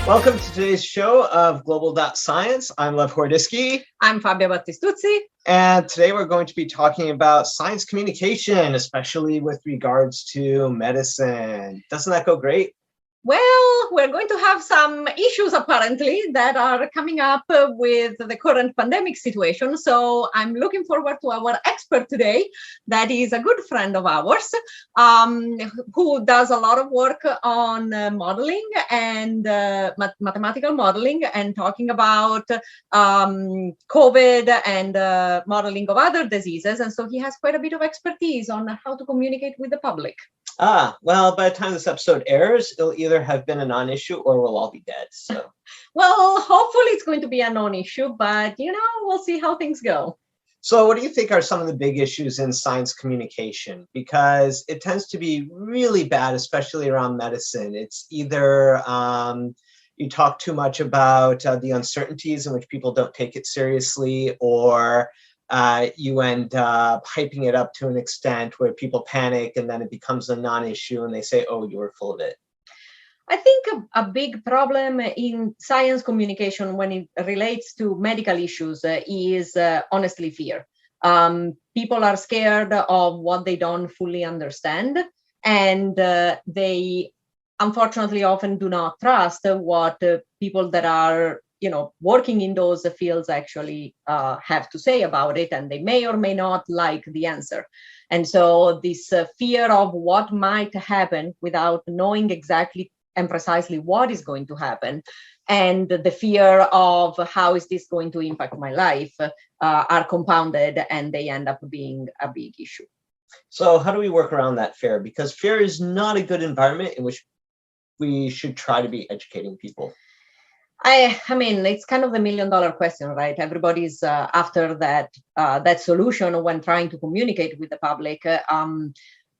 Welcome to today's show of Global Science. I'm Lev Hordisky. I'm Fabia Battistuzzi. And today we're going to be talking about science communication, especially with regards to medicine. Doesn't that go great? Well, we're going to have some issues apparently that are coming up with the current pandemic situation. So I'm looking forward to our expert today. That is a good friend of ours who does a lot of work on modeling and mathematical modeling and talking about COVID and modeling of other diseases. And so he has quite a bit of expertise on how to communicate with the public. Well, by the time this episode airs, it'll either have been a non-issue or we'll all be dead. So, well, hopefully it's going to be a non-issue, but we'll see how things go. So what do you think are some of the big issues in science communication? Because it tends to be really bad, especially around medicine. It's either you talk too much about the uncertainties in which people don't take it seriously, or you end up hyping it up to an extent where people panic and then it becomes a non-issue and they say, oh, you were full of it. I think a big problem in science communication when it relates to medical issues is honestly fear. People are scared of what they don't fully understand, and they unfortunately often do not trust what people that are working in those fields actually have to say about it, and they may or may not like the answer. And so this fear of what might happen without knowing exactly and precisely what is going to happen, and the fear of how is this going to impact my life are compounded, and they end up being a big issue. So how do we work around that fear? Because fear is not a good environment in which we should try to be educating people. I mean, it's kind of the $1 million question, right? Everybody's after that solution when trying to communicate with the public.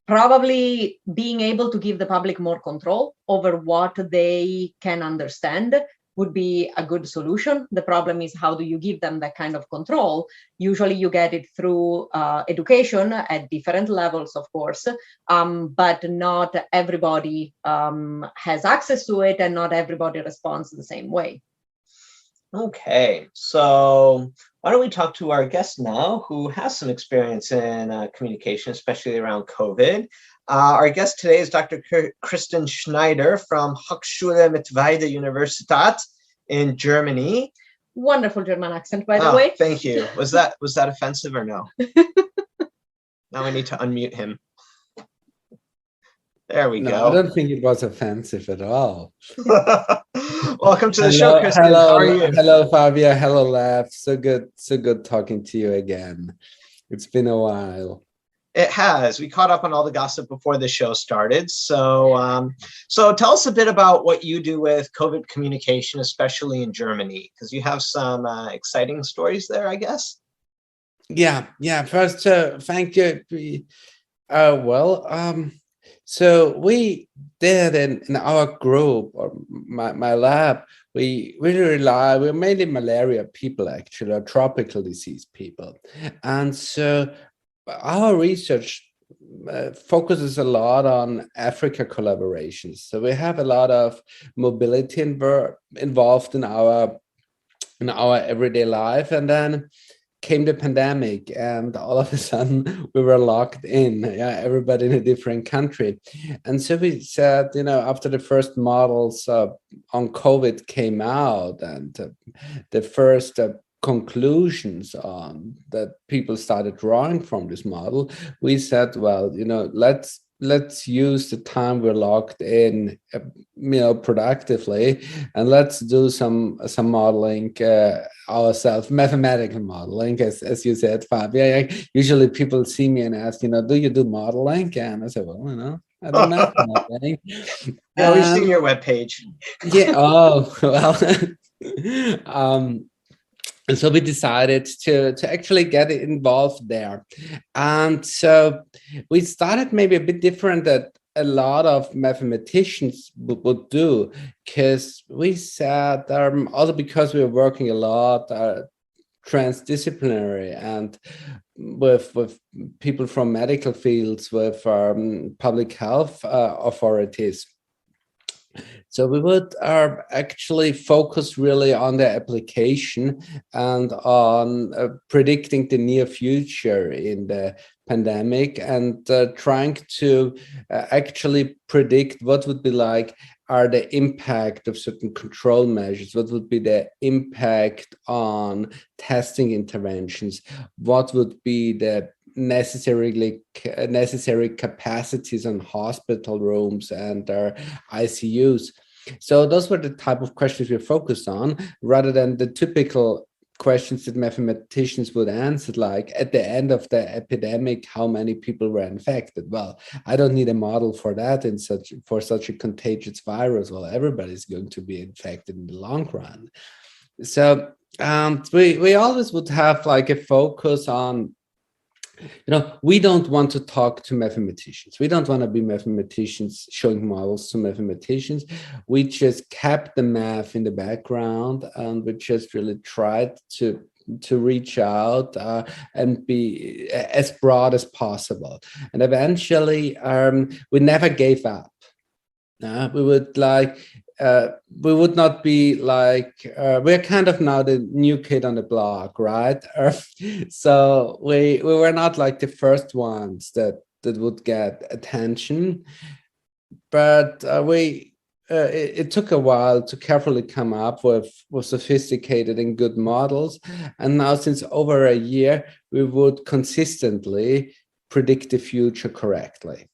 Probably being able to give the public more control over what they can understand would be a good solution. The problem is, how do you give them that kind of control? Usually you get it through education at different levels, of course, but not everybody has access to it, and not everybody responds the same way. Okay, so why don't we talk to our guest now, who has some experience in communication, especially around COVID. Our guest today is Dr. Kristan Schneider from Hochschule mit Weide Universität in Germany. Wonderful German accent, by the way. Thank you. Was that offensive or no? Now I need to unmute him. There we go. I don't think it was offensive at all. Welcome to the show, Kristan. Hello, how are you? Hello, Fabia. Hello, Lev. So good talking to you again. It's been a while. It has. We caught up on all the gossip before the show started. So tell us a bit about what you do with COVID communication, especially in Germany, because you have some exciting stories there, I guess. Yeah. First, thank you. So we did in our group, or my lab, we're mainly malaria people, actually, or tropical disease people. And so our research focuses a lot on Africa collaborations. So we have a lot of mobility involved in our everyday life. And then came the pandemic, and all of a sudden we were locked in, everybody in a different country. And so we said, after the first models on COVID came out, and the first conclusions that people started drawing from this model, we said, well, let's use the time we're locked in, productively, and let's do some modeling ourselves, mathematical modeling, as you said, Fabia. Usually people see me and ask, do you do modeling? And I said, well, I don't know modeling. Yeah, we've seen your webpage. Yeah. Oh, well. And so we decided to actually get involved there. And so we started maybe a bit different that a lot of mathematicians would do, because we said, also because we were working a lot transdisciplinary and with people from medical fields, with public health authorities. So we would actually focus really on the application and on predicting the near future in the pandemic, and trying to actually predict what would be like are the impact of certain control measures, what would be the impact on testing interventions, what would be the necessary capacities on hospital rooms and our ICUs. So those were the type of questions we focused on, rather than the typical questions that mathematicians would answer, like at the end of the epidemic, how many people were infected. Well, I don't need a model for that for such a contagious virus. Well, everybody's going to be infected in the long run. So we always would have like a focus on, we don't want to talk to mathematicians. We don't want to be mathematicians showing models to mathematicians. We just kept the math in the background, and we just really tried to reach out and be as broad as possible. And eventually, we never gave up. We would not be like, we're kind of now the new kid on the block, right? So we were not like the first ones that would get attention, but it took a while to carefully come up with sophisticated and good models. And now, since over a year, we would consistently predict the future correctly.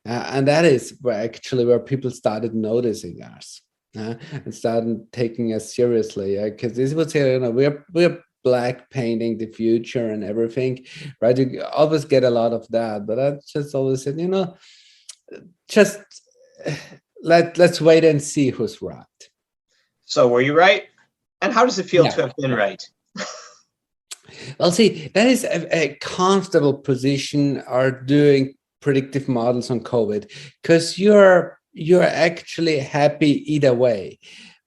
And that is where people started noticing us and started taking us seriously. Because this would say, we're black painting the future and everything, right? You always get a lot of that, but I just always said, just let's wait and see who's right. So were you right? And how does it feel to have been right? Well, see, that is a comfortable position, are doing predictive models on COVID, because you're actually happy either way,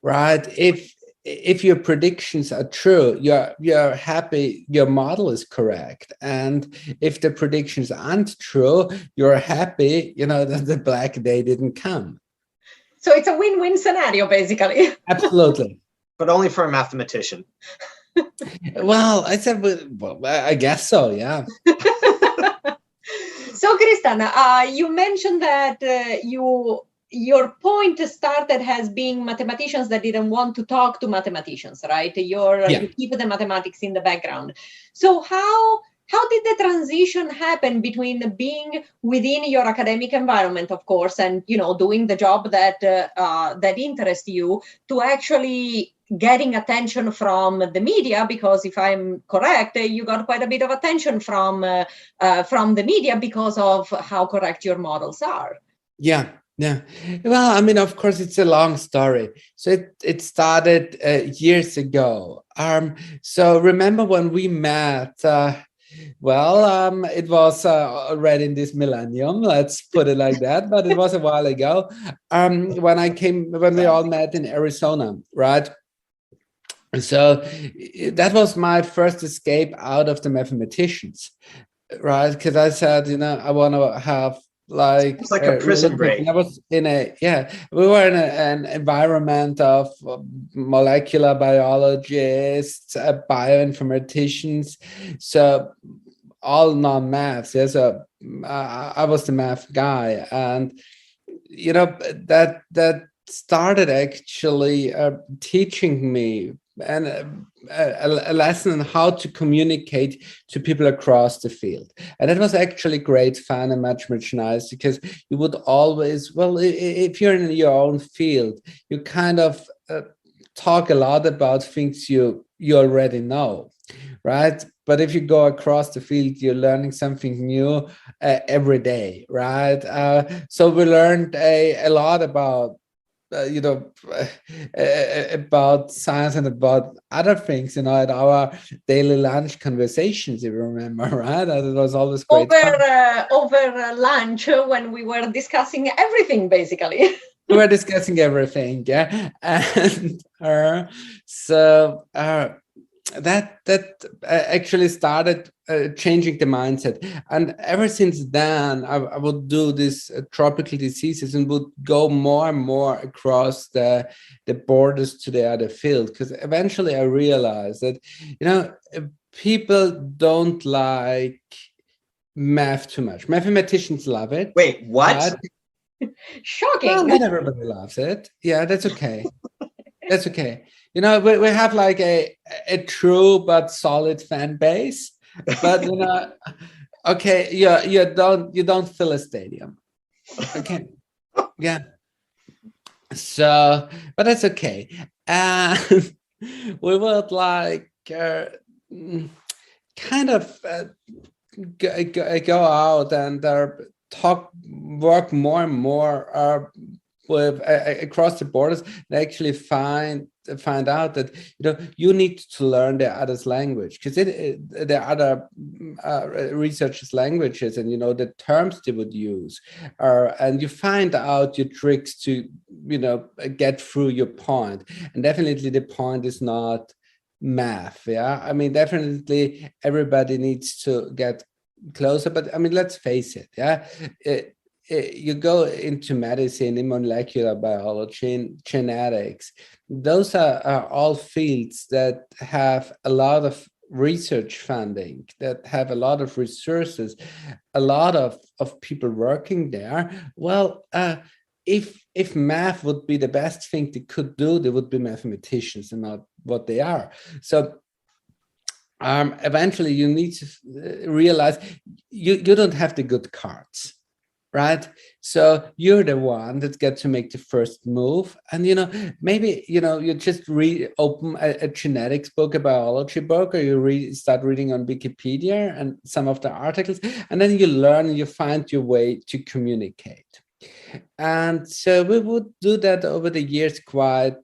right? If your predictions are true, you're happy your model is correct, and if the predictions aren't true, you're happy that the black day didn't come. So it's a win-win scenario, basically. Absolutely. But only for a mathematician. Well, I guess so, yeah. So, Kristan, you mentioned that your point started as being mathematicians that didn't want to talk to mathematicians, right? You keep the mathematics in the background. So how did the transition happen between being within your academic environment, of course, and doing the job that interests you, to actually getting attention from the media? Because if I'm correct, you got quite a bit of attention from the media because of how correct your models are. Yeah. Well, I mean, of course, it's a long story. So it started years ago. So remember when we met? It was already in this millennium, let's put it like that, but it was a while ago. When we all met in Arizona, right? So that was my first escape out of the mathematicians, right? Because I said, I want to have it's like a prison break. I was we were in an environment of molecular biologists, bioinformaticians, so all non-maths. Yeah, so I was the math guy, and that started actually teaching me a lesson on how to communicate to people across the field. And it was actually great fun and much nice, because you would always, if you're in your own field, you kind of talk a lot about things you already know, right? But if you go across the field, you're learning something new every day, right? So we learned a lot about about science and about other things, at our daily lunch conversations, if you remember, right? It was always great over lunch, when we were discussing everything, basically. We were discussing everything, yeah. And so that actually started changing the mindset, and ever since then I would do this tropical diseases and would go more and more across the borders to the other field, because eventually I realized that people don't like math too much. Mathematicians love it. Wait, what? Shocking. Well, not everybody loves it. Yeah, that's okay. That's okay. We have like a true but solid fan base, but okay, you don't fill a stadium. Okay, yeah. So, but that's okay. And we would like kind of go out and work more and more with across the borders, and actually find out that you need to learn the other's language, because the other researchers' languages, and the terms they would use, and you find out your tricks to get through your point. And definitely the point is not math. Yeah, I mean, definitely everybody needs to get closer, but I mean, let's face it. Yeah, you go into medicine, in molecular biology, in genetics. Those are all fields that have a lot of research funding, that have a lot of resources, a lot of people working there. Well, if math would be the best thing they could do, they would be mathematicians and not what they are. So eventually you need to realize you don't have the good cards, right? So you're the one that gets to make the first move. And maybe you just open a genetics book, a biology book, or you start reading on Wikipedia and some of the articles, and then you learn and you find your way to communicate. And so we would do that over the years quite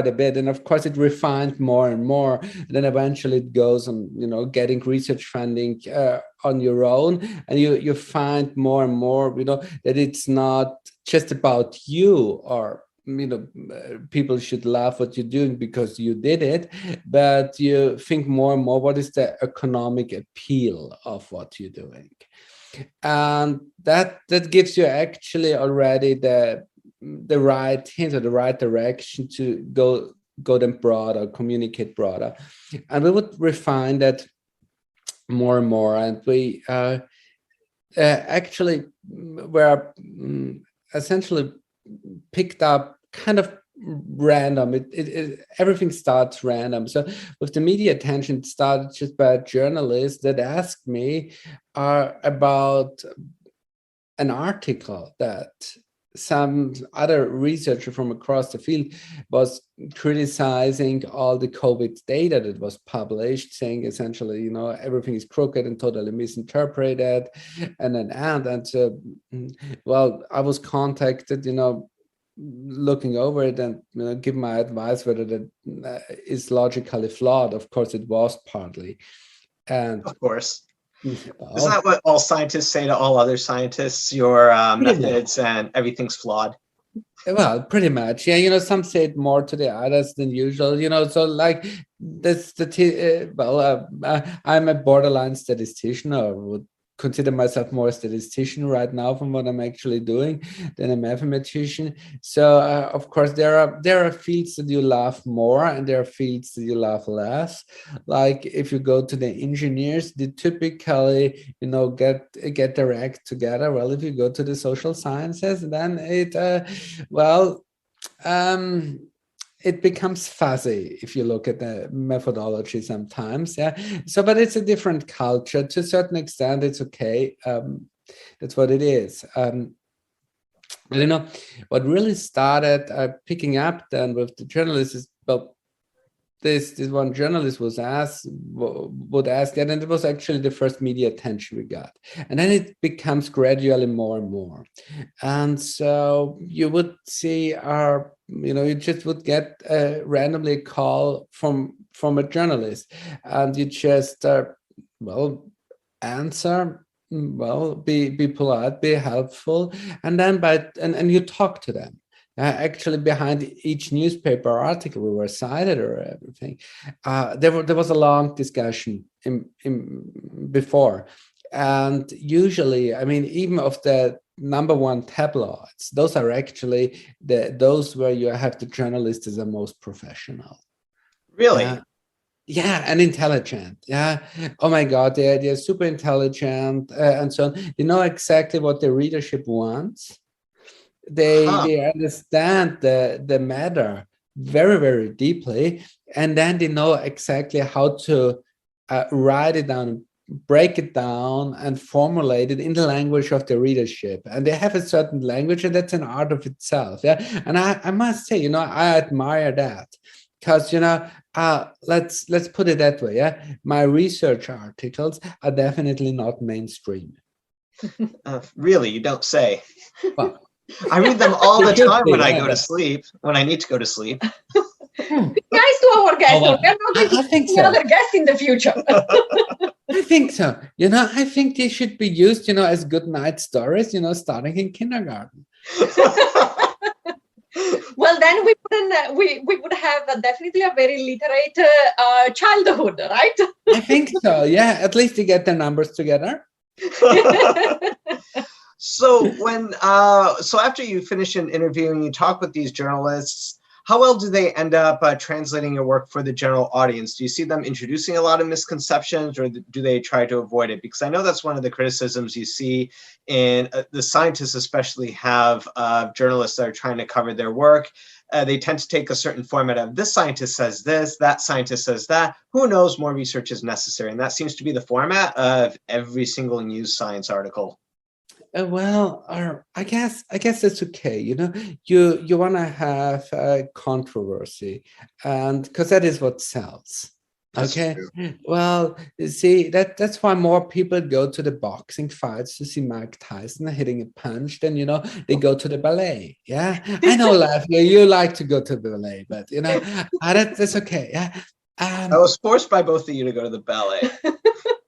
a bit, and of course it refined more and more. And then eventually it goes on getting research funding on your own, and you find more and more that it's not just about you, or people should love what you're doing because you did it, but you think more and more, what is the economic appeal of what you're doing? And that gives you actually already the right hint or the right direction to go them broader, communicate broader. And we would refine that more and more. And we actually were essentially picked up kind of random. Everything starts random. So with the media attention, it started just by a journalist that asked me about an article that some other researcher from across the field was criticizing all the COVID data that was published, saying essentially, everything is crooked and totally misinterpreted. And so, well, I was contacted, looking over it and give my advice whether that is logically flawed. Of course, it was partly. And of course. Isn't that what all scientists say to all other scientists? Your methods and everything's flawed. Well, pretty much. Yeah, some say it more to the others than usual, so like that's I'm a borderline statistician, or would consider myself more a statistician right now from what I'm actually doing than a mathematician. So of course there are fields that you love more, and there are fields that you love less. Like if you go to the engineers, they typically get their act together. Well, if you go to the social sciences, then it becomes fuzzy if you look at the methodology sometimes. Yeah. So, but it's a different culture to a certain extent. It's okay. That's what it is. What really started picking up then with the journalists is, well, this one journalist would ask that, and it was actually the first media attention we got, and then it becomes gradually more and more. And so you would see you just would get randomly a call from a journalist, and you just answer, be polite, be helpful, and then and you talk to them. Actually, behind each newspaper article we were cited or everything, there was a long discussion before. And usually, I mean, even of the number one tabloids, those are actually those where you have the journalist as the most professional. Really? Yeah, and intelligent. Yeah. Oh my God, they're super intelligent and so on. They know exactly what the readership wants. They understand the matter very, very deeply, and then they know exactly how to write it down, break it down, and formulate it in the language of the readership. And they have a certain language, and that's an art of itself. Yeah, and I must say, I admire that. Because let's put it that way. Yeah, my research articles are definitely not mainstream. Really, you don't say. Well, I read them all the time when I go to sleep, when I need to go to sleep. Be nice to our guests. well, We're not going to think see so. other guests in the future. I think so. I think they should be used, as good night stories, starting in kindergarten. Well, then we would have definitely a very literate childhood, right? I think so. Yeah, at least you get the numbers together. So after you finish an interview and you talk with these journalists, how well do they end up translating your work for the general audience? Do you see them introducing a lot of misconceptions, or do they try to avoid it? Because I know that's one of the criticisms you see in the scientists especially have journalists that are trying to cover their work. They tend to take a certain format of this scientist says this, that scientist says that. Who knows, more research is necessary. And that seems to be the format of every single news science article. Well, I guess that's okay. You want to have a controversy, and because that is what sells. Okay. Well, see, that's why more people go to the boxing fights to see Mike Tyson hitting a punch than they go to the ballet. Yeah, I know, Lafley, you like to go to the ballet, but that's okay. Yeah, I was forced by both of you to go to the ballet.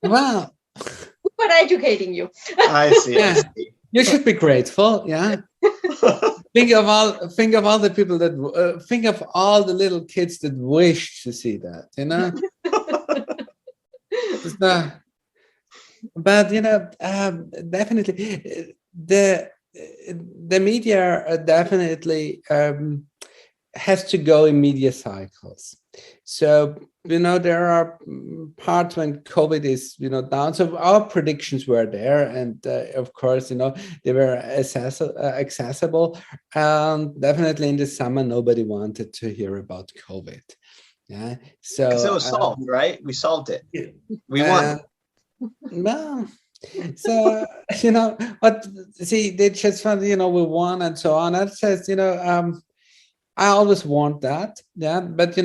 Well. We're educating you. I see. Yeah. I see. You should be grateful. Yeah. think of all the people that think of all the little kids that wish to see that. It's not, but definitely the media definitely has to go in media cycles. So, there are parts when COVID is, down. So our predictions were there. And of course, they were accessible. And definitely in the summer, nobody wanted to hear about COVID. Yeah. So because it was solved, right? We solved it. We won. No. So, but see, they just found, we won and so on. That says, I always want that. Yeah. But,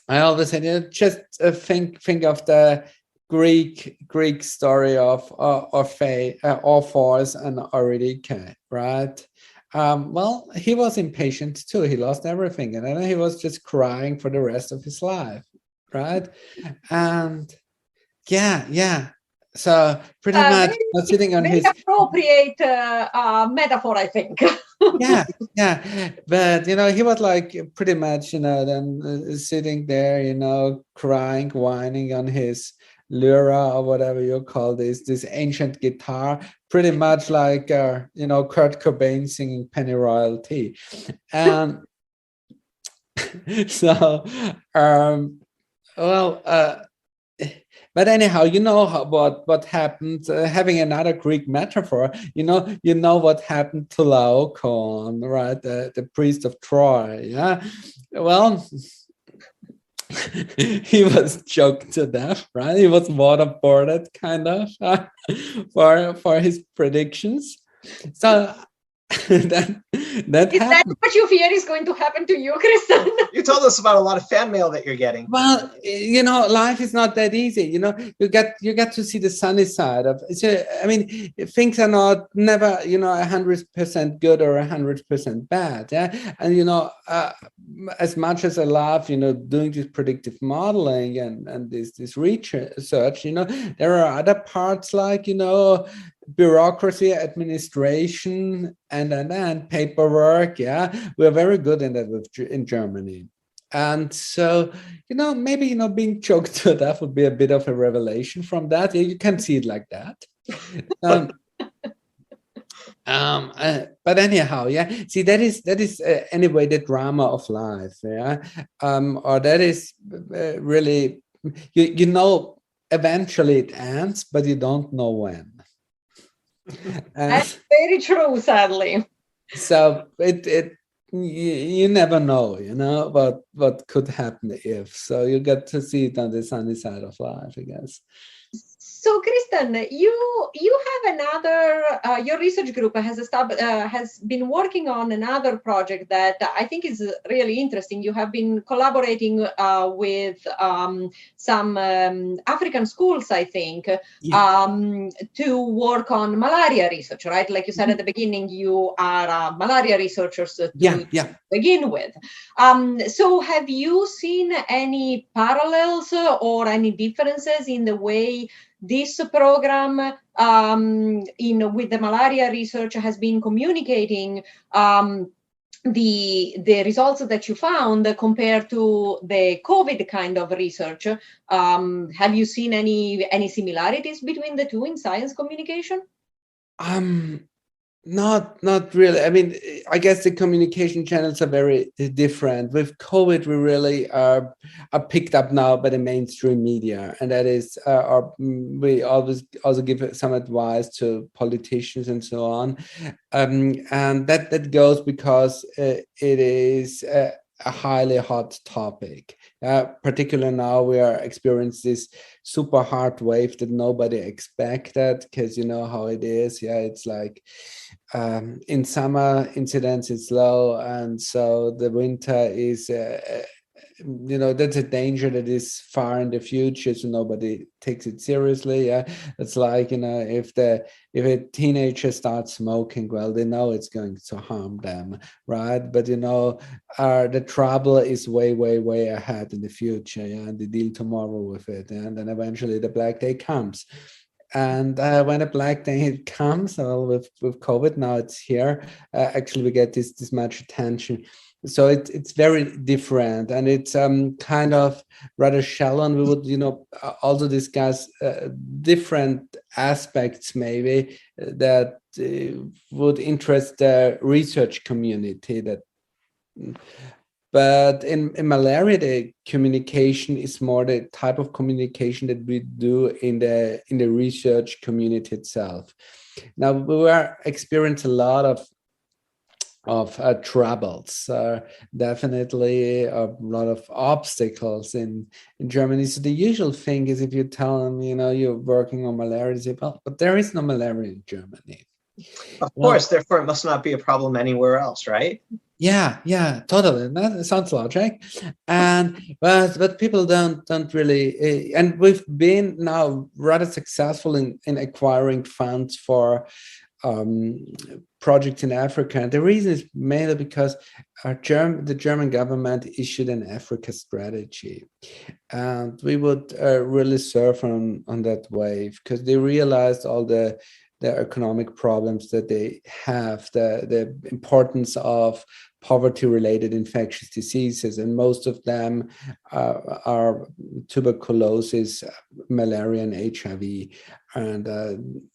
I always said, just think of the Greek story of Orpheus and Eurydice, right? Well, he was impatient too. He lost everything, and then he was just crying for the rest of his life, right? And yeah. So pretty much sitting on his appropriate metaphor, I think. yeah. But he was like pretty much then sitting there, crying, whining on his lyra or whatever you call this ancient guitar, pretty much like Kurt Cobain singing Penny Royalty. And so but anyhow, what happened. Having another Greek metaphor, you know what happened to Laocoon, right? The priest of Troy. Yeah. Well, he was choked to death, right? He was waterboarded, kind of, for his predictions. So that is that what you fear is going to happen to you, Kristan? You told us about a lot of fan mail that you're getting. Well, life is not that easy. You get to see the sunny side of it. So, I mean, things are never 100% good or 100% bad. Yeah, and as much as I love doing this predictive modeling and this research, there are other parts like bureaucracy, administration, and then paperwork. Yeah, we're very good in that in Germany. And so, maybe, being choked to death would be a bit of a revelation from that. You can see it like that. But anyhow, yeah. See, that is anyway the drama of life, yeah. Or that is really, eventually it ends, but you don't know when. That's very true, sadly. So you never know, what could happen if. So you get to see it on the sunny side of life, I guess. So, Kristan, you have another. Your research group has been working on another project that I think is really interesting. You have been collaborating with some African schools, I think, to work on malaria research. Right, like you said at the beginning, you are malaria researchers to begin with. So, have you seen any parallels or any differences in the way this program with the malaria research has been communicating the results that you found compared to the COVID kind of research? Have you seen any similarities between the two in science communication? Not really. I mean, I guess the communication channels are very different. With COVID, we really are picked up now by the mainstream media, and that is, we always also give some advice to politicians and so on, and that goes because it is a highly hot topic. Particularly now, we are experiencing this super hard wave that nobody expected, because you know how it is. Yeah, it's like in summer incidence is low, and so the winter is that's a danger that is far in the future, so nobody takes it seriously. Yeah, it's like, if a teenager starts smoking, well, they know it's going to harm them, right? But the trouble is way ahead in the future, yeah, and they deal tomorrow with it, and then eventually the black day comes. And when a black day comes, well, with COVID, now it's here. Actually, we get this much attention. So it's very different, and it's kind of rather shallow. And we would, also discuss different aspects maybe that would interest the research community. But in malaria, the communication is more the type of communication that we do in the research community itself. Now, we were experiencing a lot of troubles, definitely a lot of obstacles in Germany. So the usual thing is, if you tell them, you're working on malaria, they say, well, but there is no malaria in Germany. Of course, therefore it must not be a problem anywhere else, right? Yeah, totally. That sounds logic. And but people don't really, and we've been now rather successful in acquiring funds for projects in Africa. And the reason is mainly because the German government issued an Africa strategy, and we would really surf on that wave, because they realized all the economic problems that they have, the importance of poverty-related infectious diseases, and most of them are tuberculosis, malaria, and HIV. And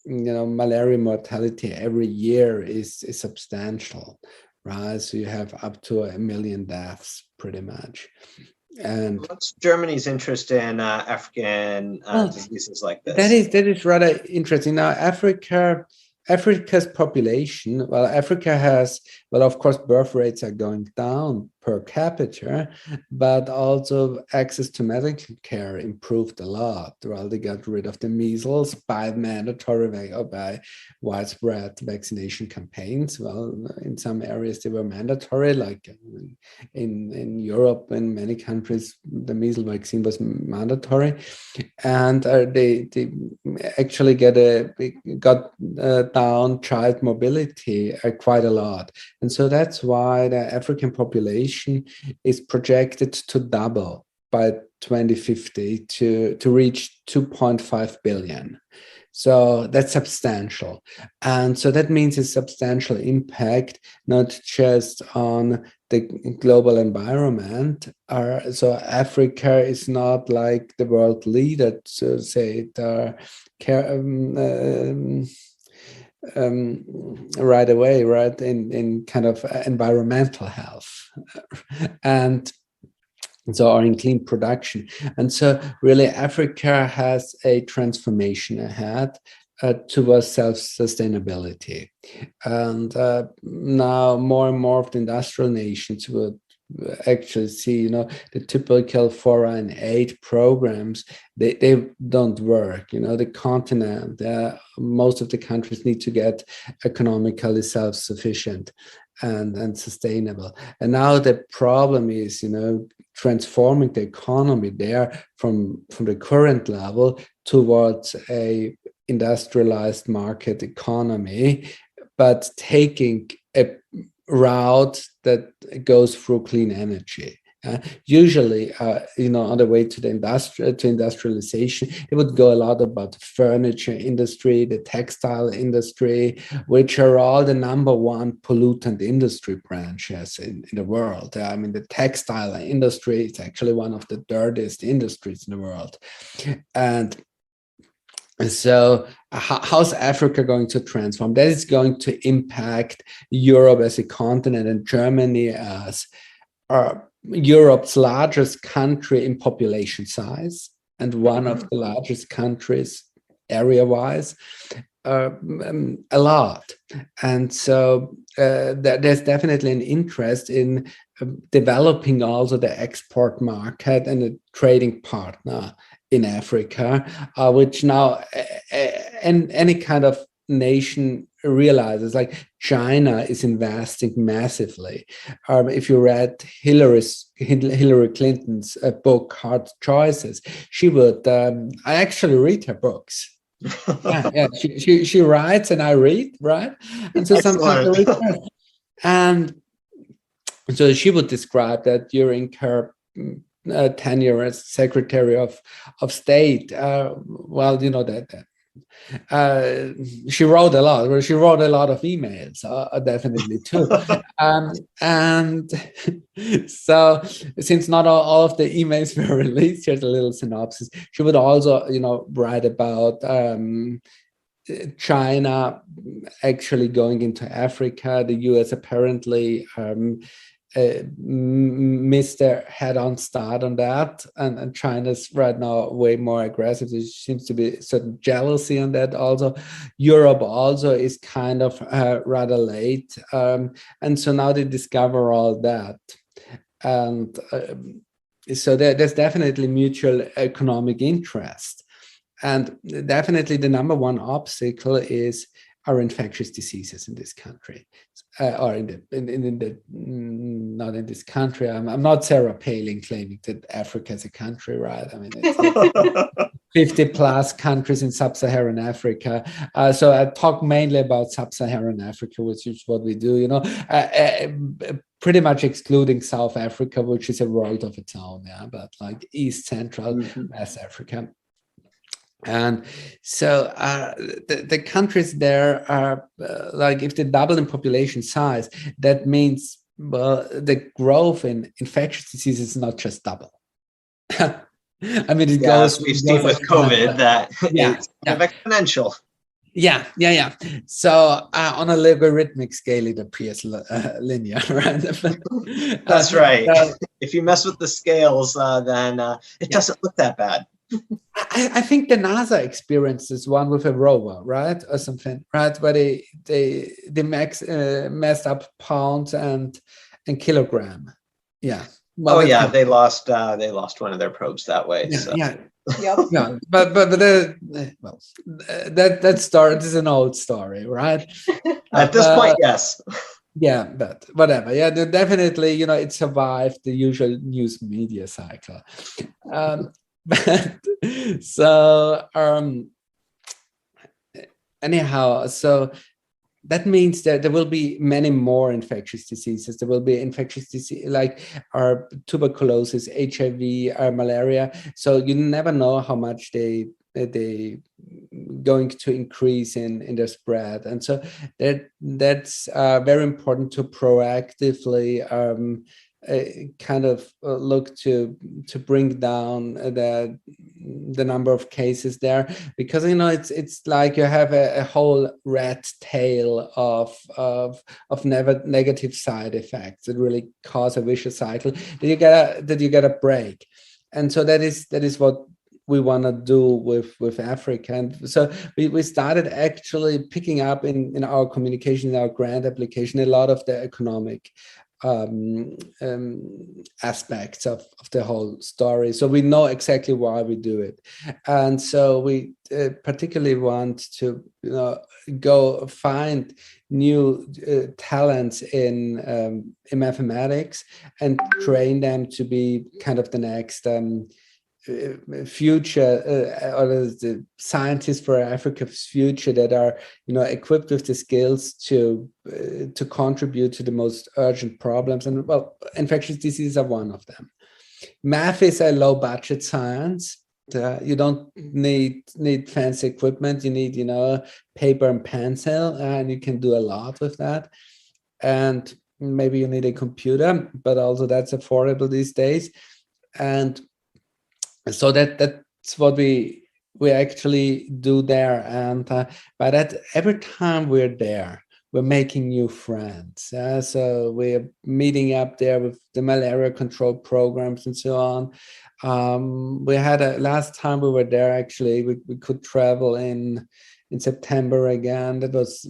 malaria mortality every year is substantial, right? So you have up to 1 million deaths, pretty much. And what's Germany's interest in African diseases like this? That is rather interesting. Now, Africa's population, well, Africa has, of course, birth rates are going down per capita, but also access to medical care improved a lot. Well, they got rid of the measles by mandatory or by widespread vaccination campaigns. Well, in some areas they were mandatory, like in Europe, in many countries, the measles vaccine was mandatory, and they actually got down child mobility quite a lot. And so that's why the African population is projected to double by 2050 to reach 2.5 billion. So that's substantial. And so that means a substantial impact, not just on the global environment. So Africa is not like the world leader, to say it, right away, right, in kind of environmental health. And so, or in clean production. And so really Africa has a transformation ahead towards self-sustainability. And now more and more of the industrial nations would actually see, the typical foreign aid programs, they don't work. The continent, most of the countries need to get economically self-sufficient and sustainable. And now the problem is, transforming the economy there from the current level towards a industrialized market economy, but taking a route that goes through clean energy. Usually, on the way to the industrialization, it would go a lot about the furniture industry, the textile industry, which are all the number one pollutant industry branches in the world. I mean, the textile industry is actually one of the dirtiest industries in the world. And so how's Africa going to transform? That is going to impact Europe as a continent and Germany as Europe's largest country in population size and one of the largest countries area-wise, a lot. And so there's definitely an interest in developing also the export market and a trading partner in Africa, which now any kind of nation realizes, like China is investing massively. If you read Hillary Clinton's book, Hard Choices, she would, I actually read her books. She writes and I read, right? And so sometimes I read her. And so she would describe that during her tenure as Secretary of State, she wrote a lot. She wrote a lot of emails, definitely too. And so, since not all of the emails were released, here's a little synopsis. She would also, write about China actually going into Africa. The U.S. apparently missed their head-on start on that, and China's right now way more aggressive. There seems to be certain jealousy on that also. Europe also is kind of rather late, and so now they discover all that, and so there's definitely mutual economic interest, and definitely the number one obstacle are infectious diseases in this country, or in the not in this country. I'm not Sarah Palin claiming that Africa is a country, right? I mean, it's 50 plus countries in sub-Saharan Africa. So I talk mainly about sub-Saharan Africa, which is what we do, pretty much excluding South Africa, which is a world of its own, but like East, Central, West Africa. And so the countries there are like, if they double in population size, that means, well, the growth in infectious diseases is not just double. I mean, it goes. We've seen with COVID that it's kind of exponential. Yeah. So on a logarithmic scale, it appears linear, right? That's right. If you mess with the scales, then it doesn't look that bad. I think the NASA experienced one with a rover, right, or something, right, where they messed up pounds and kilogram. Yeah. Well, they lost one of their probes that way. But that story, this is an old story, right? At this point, yes. Yeah, but whatever. Yeah, definitely, it survived the usual news media cycle. So anyhow, so that means that there will be many more infectious diseases. There will be infectious disease like our tuberculosis, HIV, malaria. So you never know how much they going to increase in their spread. And so that's very important to proactively kind of look to bring down the number of cases there, because it's like you have a whole rat tail of negative side effects that really cause a vicious cycle that you gotta break. And so that is what we want to do with Africa. And so we started actually picking up in our communication, in our grant application, a lot of the economic aspects of the whole story. So we know exactly why we do it. And so we particularly want to go find new talents in mathematics and train them to be kind of the next future or the scientists for Africa's future that are equipped with the skills to contribute to the most urgent problems. And well, infectious diseases are one of them. Math is a low budget science. You don't need fancy equipment. You need paper and pencil, and you can do a lot with that. And maybe you need a computer, but also that's affordable these days. And so that's what we actually do there. And by that, every time we're there, we're making new friends. So we're meeting up there with the malaria control programs and so on. We had last time we were there, actually, we could travel in September again. That was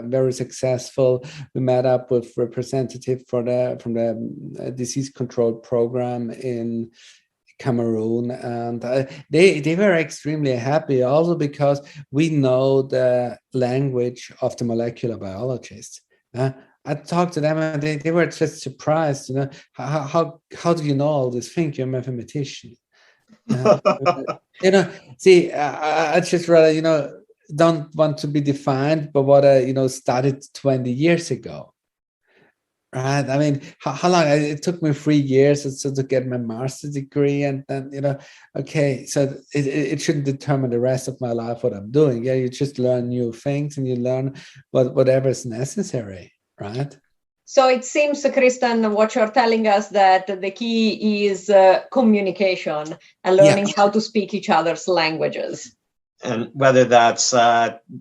very successful. We met up with representative from the disease control program in Cameroon, and they were extremely happy, also because we know the language of the molecular biologists. I talked to them, and they were just surprised. How do you know all these things? You're a mathematician. See, I just rather don't want to be defined by what I studied 20 years ago. Right. I mean, how long? It took me 3 years to get my master's degree, and then okay, so it shouldn't determine the rest of my life what I'm doing. Yeah, you just learn new things, and you learn whatever is necessary, right? So it seems, Kristan, what you're telling us that the key is communication and learning how to speak each other's languages. And whether that's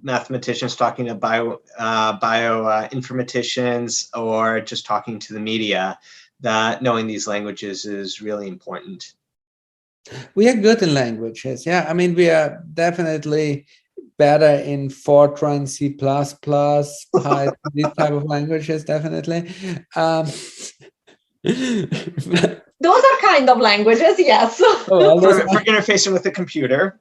mathematicians talking to bioinformaticians or just talking to the media, that knowing these languages is really important. We are good in languages. Yeah, I mean, we are definitely better in Fortran, C++, Python, these type of languages, definitely. Those are kind of languages, yes. For interfacing with the computer.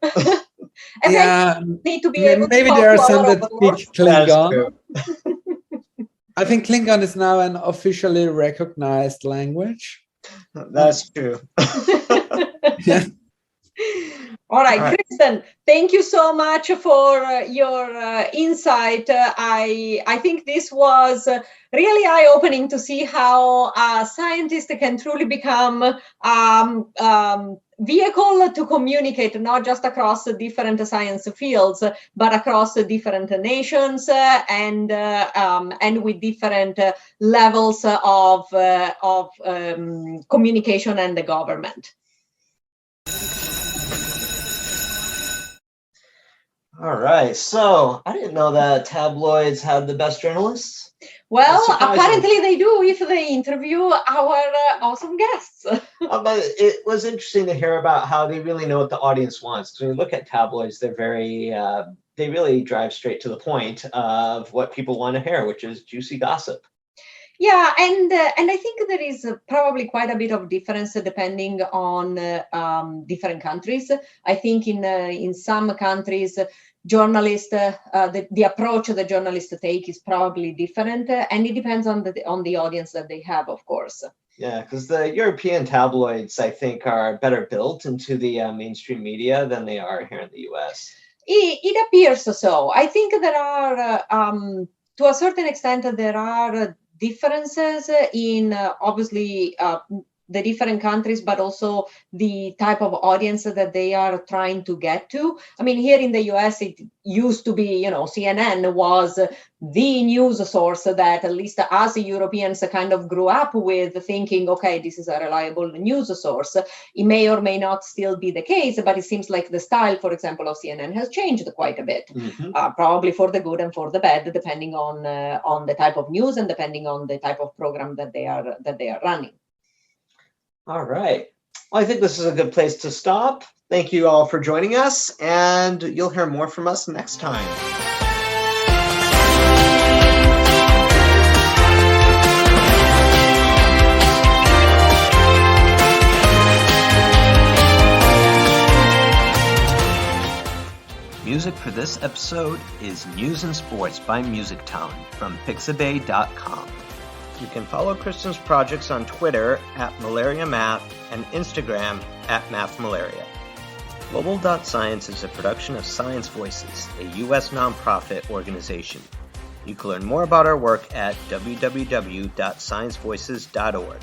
And yeah, need to be able maybe to there are some that speak Klingon. I think Klingon is now an officially recognized language. That's true. Yeah. All right, Kristan, thank you so much for your insight. I think this was really eye-opening to see how a scientist can truly become vehicle to communicate, not just across different science fields, but across different nations and with different levels of communication and the government. All right, so I didn't know that tabloids had the best journalists. Well, apparently they do if they interview our awesome guests. But it was interesting to hear about how they really know what the audience wants. Because when you look at tabloids, they're they really drive straight to the point of what people want to hear, which is juicy gossip. Yeah, and I think there is probably quite a bit of difference depending on different countries. I think in some countries, journalists, the approach the journalists take is probably different, and it depends on the audience that they have, of course. Yeah, because the European tabloids, I think, are better built into the mainstream media than they are here in the U.S. It appears so. I think there are, to a certain extent, there are differences in obviously the different countries, but also the type of audience that they are trying to get to. I mean, here in the US, it used to be, CNN was the news source that at least us Europeans kind of grew up with, thinking, okay, this is a reliable news source. It may or may not still be the case, but it seems like the style, for example, of CNN has changed quite a bit, probably for the good and for the bad, depending on the type of news and depending on the type of program that they are running. All right. Well, I think this is a good place to stop. Thank you all for joining us, and you'll hear more from us next time. Music for this episode is News and Sports by Musictown from Pixabay.com. You can follow Kristan's projects on Twitter at Malaria Math and Instagram at MathMalaria. Global.Science is a production of Science Voices, a U.S. nonprofit organization. You can learn more about our work at www.sciencevoices.org.